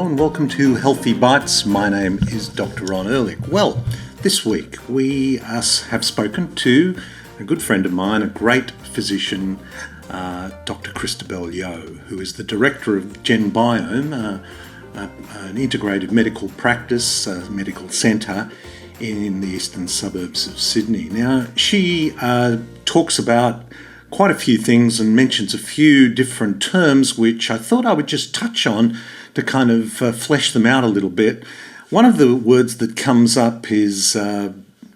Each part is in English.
Hello and welcome to Healthy Bites. My name is Dr. Ron Ehrlich. Well, this week we have spoken to a good friend of mine, a great physician, Dr. Christabelle Yeoh, who is the director of Gen Biome, an integrated medical practice, medical centre in the eastern suburbs of Sydney. Now, she talks about quite a few things and mentions a few different terms which I thought I would just touch on to kind of flesh them out a little bit. One of the words that comes up is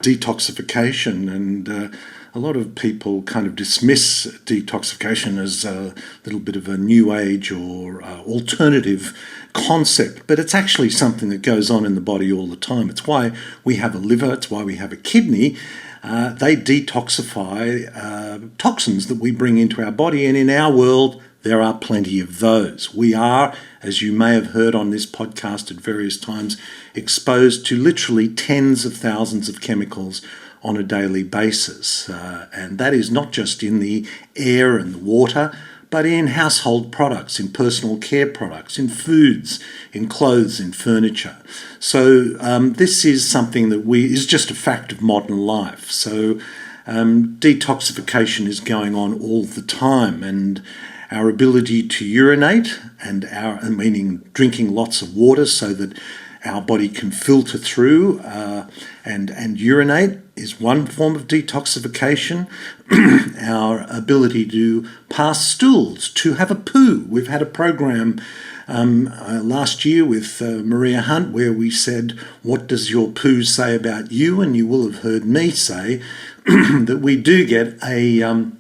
detoxification, and a lot of people kind of dismiss detoxification as a little bit of a new age or alternative concept, but it's actually something that goes on in the body all the time. It's why we have a liver, it's why we have a kidney. They detoxify toxins that we bring into our body, and in our world there are plenty of those. We are, as you may have heard on this podcast at various times, exposed to literally tens of thousands of chemicals on a daily basis. And that is not just in the air and the water, but in household products, in personal care products, in foods, in clothes, in furniture. So this is something that is just a fact of modern life. So detoxification is going on all the time, and our ability to urinate, meaning drinking lots of water so that our body can filter through and urinate, is one form of detoxification. Our ability to pass stools, to have a poo. We've had a program last year with Maria Hunt where we said, what does your poo say about you? And you will have heard me say that we do get a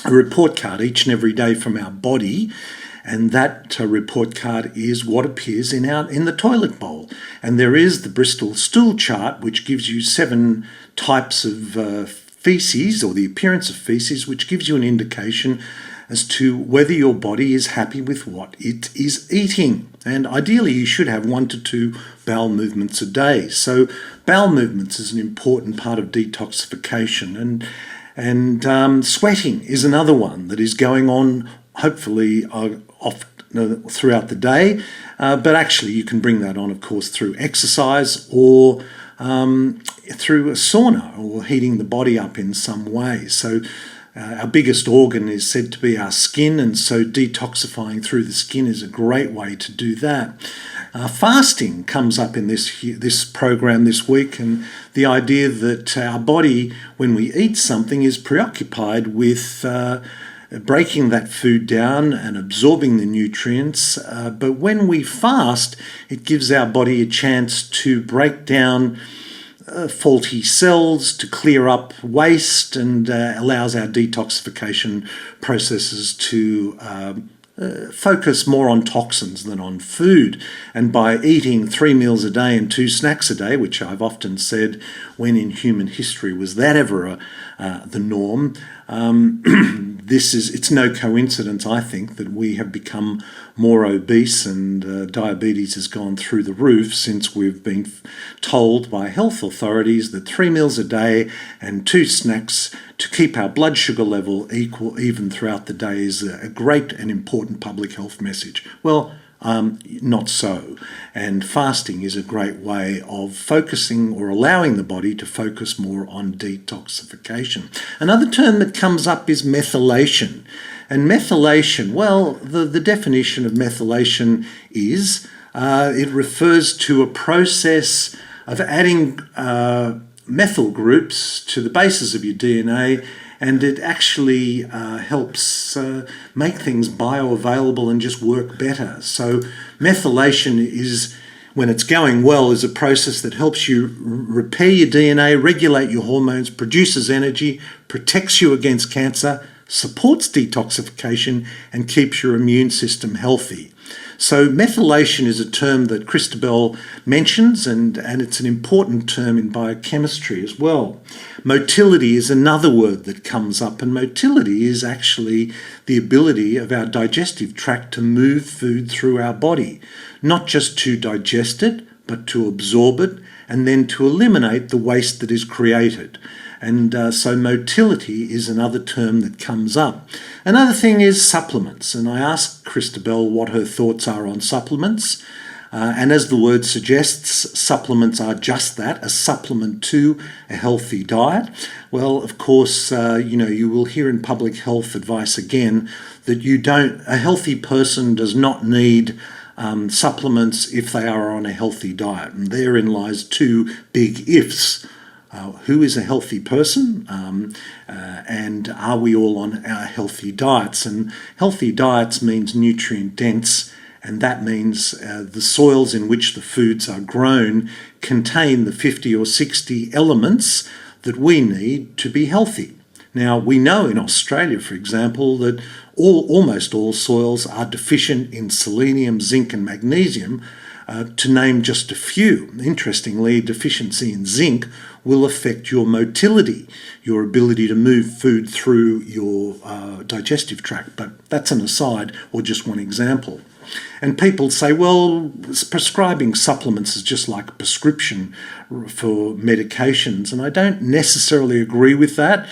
report card each and every day from our body, and that report card is what appears in the toilet bowl. And there is the Bristol stool chart, which gives you 7 types of feces, or the appearance of feces, which gives you an indication as to whether your body is happy with what it is eating. And ideally you should have 1 to 2 bowel movements a day. So bowel movements is an important part of detoxification, and sweating is another one that is going on, hopefully throughout the day, but actually you can bring that on, of course, through exercise or through a sauna or heating the body up in some way. So our biggest organ is said to be our skin, and so detoxifying through the skin is a great way to do that. Fasting comes up in this program this week, and the idea that our body, when we eat something, is preoccupied with breaking that food down and absorbing the nutrients. But when we fast, it gives our body a chance to break down faulty cells, to clear up waste, and allows our detoxification processes to focus more on toxins than on food. And by eating 3 meals a day and 2 snacks a day, which I've often said, when in human history was that ever the norm, it's no coincidence, I think, that we have become more obese, and diabetes has gone through the roof since we've been told by health authorities that 3 meals a day and 2 snacks to keep our blood sugar level equal even throughout the day is a great and important public health message. Well, not so. And fasting is a great way of focusing or allowing the body to focus more on detoxification. Another term that comes up is methylation. And methylation, well, the definition of methylation is it refers to a process of adding methyl groups to the bases of your DNA, and it actually helps make things bioavailable and just work better. So methylation is, when it's going well, is a process that helps you repair your DNA, regulate your hormones, produces energy, protects you against cancer, supports detoxification, and keeps your immune system healthy. So methylation is a term that Christabelle mentions, and it's an important term in biochemistry as well. Motility is another word that comes up, and motility is actually the ability of our digestive tract to move food through our body, not just to digest it, but to absorb it and then to eliminate the waste that is created. And so motility is another term that comes up. Another thing is supplements, and I asked Christabelle what her thoughts are on supplements. And as the word suggests, supplements are just that, a supplement to a healthy diet. Well, of course, you will hear in public health advice again that a healthy person does not need supplements if they are on a healthy diet. And therein lies two big ifs. Who is a healthy person, and are we all on our healthy diets? And healthy diets means nutrient dense, and that means the soils in which the foods are grown contain the 50 or 60 elements that we need to be healthy. Now, we know in Australia, for example, that almost all soils are deficient in selenium, zinc and magnesium, to name just a few. Interestingly, deficiency in zinc will affect your motility, your ability to move food through your digestive tract. But that's an aside or just one example. And people say, well, prescribing supplements is just like a prescription for medications. And I don't necessarily agree with that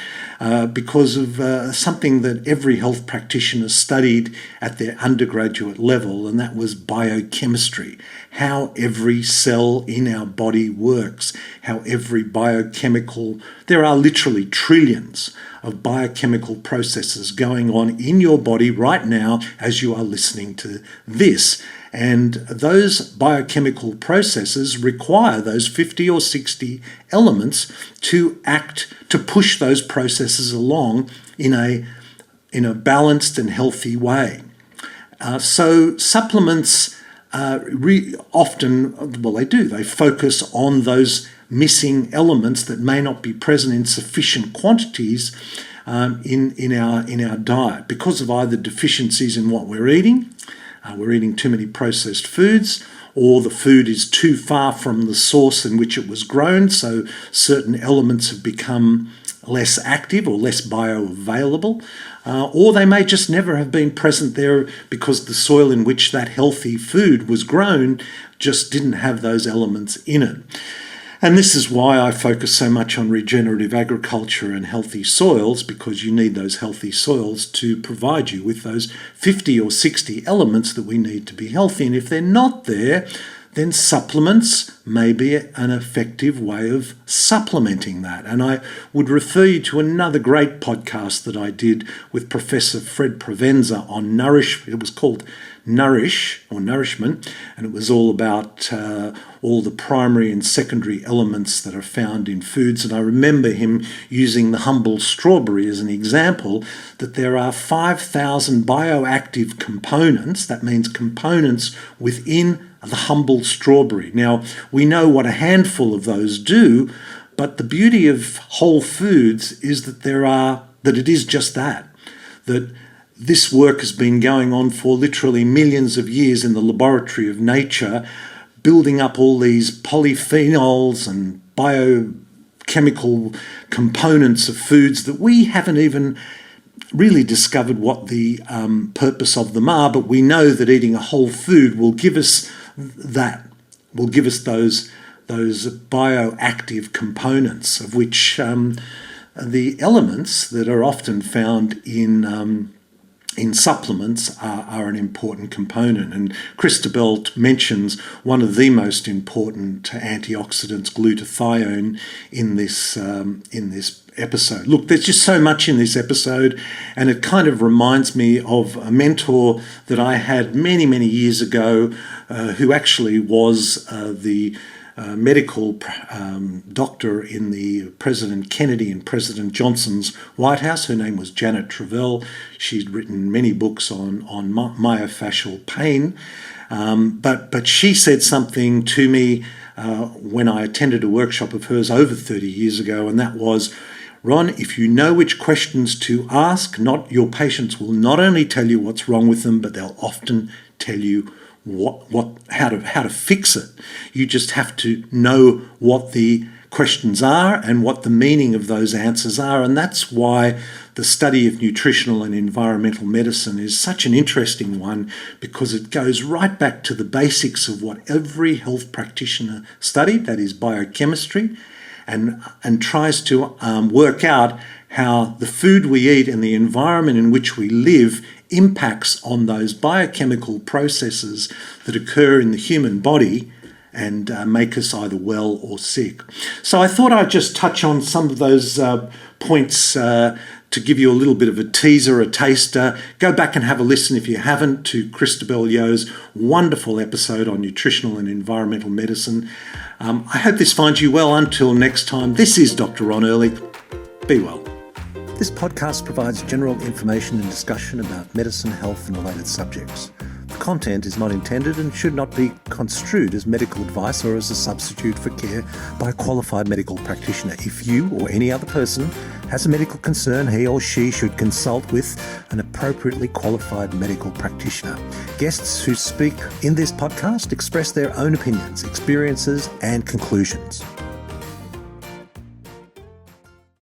because of something that every health practitioner studied at their undergraduate level, and that was biochemistry, how every cell in our body works, how every biochemical, there are literally trillions of biochemical processes going on in your body right now as you are listening to this. And those biochemical processes require those 50 or 60 elements to act, to push those processes along in a balanced and healthy way. So supplements often, well, they focus on those missing elements that may not be present in sufficient quantities in our diet because of either deficiencies in what we're eating too many processed foods, or the food is too far from the source in which it was grown, so certain elements have become less active or less bioavailable, or they may just never have been present there because the soil in which that healthy food was grown just didn't have those elements in it. And this is why I focus so much on regenerative agriculture and healthy soils, because you need those healthy soils to provide you with those 50 or 60 elements that we need to be healthy. And if they're not there, then supplements may be an effective way of supplementing that. And I would refer you to another great podcast that I did with Professor Fred Provenza on it was called Nourish or Nourishment, and it was all about all the primary and secondary elements that are found in foods. And I remember him using the humble strawberry as an example, that there are 5,000 bioactive components, that means components within the humble strawberry. Now, we know what a handful of those do, but the beauty of whole foods is that it is just that this work has been going on for literally millions of years in the laboratory of nature, building up all these polyphenols and biochemical components of foods that we haven't even really discovered what the purpose of them are, but we know that eating a whole food will give us those bioactive components, of which the elements that are often found in supplements are an important component. And Christabelle mentions one of the most important antioxidants, glutathione, in this episode. Look, there's just so much in this episode, and it kind of reminds me of a mentor that I had many, many years ago, who actually was the medical doctor in the President Kennedy and President Johnson's White House. Her name was Janet Travell. She'd written many books on myofascial pain, but she said something to me when I attended a workshop of hers over 30 years ago, and that was, Ron, if you know which questions to ask, your patients will not only tell you what's wrong with them, but they'll often tell you how to fix it. You just have to know what the questions are and what the meaning of those answers are. And that's why the study of nutritional and environmental medicine is such an interesting one, because it goes right back to the basics of what every health practitioner studied, that is biochemistry, and tries to work out how the food we eat and the environment in which we live impacts on those biochemical processes that occur in the human body and make us either well or sick. So I thought I'd just touch on some of those points to give you a little bit of a teaser, a taster. Go back and have a listen if you haven't to Christabelle Yeoh's wonderful episode on nutritional and environmental medicine. I hope this finds you well. Until next time, this is Dr. Ron Ehrlich. Be well. This podcast provides general information and discussion about medicine, health and related subjects. The content is not intended and should not be construed as medical advice or as a substitute for care by a qualified medical practitioner. If you or any other person has a medical concern, he or she should consult with an appropriately qualified medical practitioner. Guests who speak in this podcast express their own opinions, experiences and conclusions.